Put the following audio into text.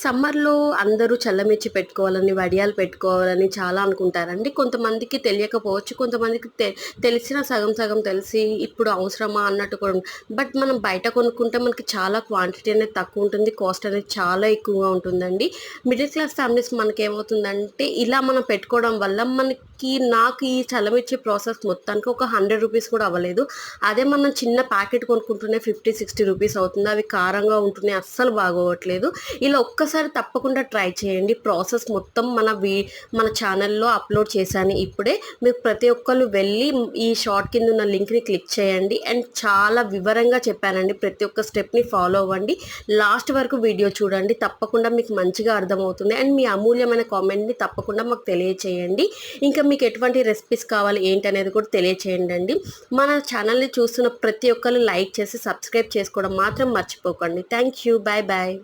సమ్మర్‌లో అందరూ చల్లమిర్చి పెట్టుకోవాలని, వడియాలు పెట్టుకోవాలని చాలా అనుకుంటారండి. కొంతమందికి తెలియకపోవచ్చు. కొంతమందికి తెలిసినా సగం సగం తెలిసి ఇప్పుడు అవసరమా అన్నట్టు కూడా బట్ మనం బయట కొనుక్కుంటే మనకి చాలా క్వాంటిటీ అనేది తక్కువ ఉంటుంది. కాస్ట్ అనేది చాలా ఎక్కువగా ఉంటుందండి. మిడిల్ క్లాస్ ఫ్యామిలీస్ మనకేమవుతుందంటే ఇలా మనం పెట్టుకోవడం వల్ల నాకు ఈ చల్లమిర్చి ప్రాసెస్ మొత్తానికి ఒక రూ. 100 కూడా అవ్వలేదు. అదే మనం చిన్న ప్యాకెట్ కొనుక్కుంటూనే 50, 60 రూపీస్ అవుతుంది. అవి కారంగా ఉంటున్నాయి. అస్సలు బాగోవట్లేదు. ఇలా ఒక్కసారి తప్పకుండా ట్రై చేయండి. ప్రాసెస్ మొత్తం మన ఛానల్లో అప్లోడ్ చేశాను ఇప్పుడే. మీరు ప్రతి ఒక్కళ్ళు వెళ్ళి ఈ షార్ట్ కింద ఉన్న లింక్ని క్లిక్ చేయండి. అండ్ చాలా వివరంగా చెప్పానండి. ప్రతి ఒక్క స్టెప్ని ఫాలో అవ్వండి. లాస్ట్ వరకు వీడియో చూడండి. తప్పకుండా మీకు మంచిగా అర్థమవుతుంది. అండ్ మీ అమూల్యమైన కామెంట్ని తప్పకుండా మాకు తెలియచేయండి. ఇంకా మీకు ఎటువంటి రెసిపీస్ కావాలి ఏంటనేది కూడా తెలియచేయండి అండి. మన ఛానల్ని చూస్తున్న ప్రతి ఒక్కరు లైక్ చేసి సబ్స్క్రైబ్ చేసుకోవడం మాత్రం మర్చిపోకండి. Thank you. Bye bye.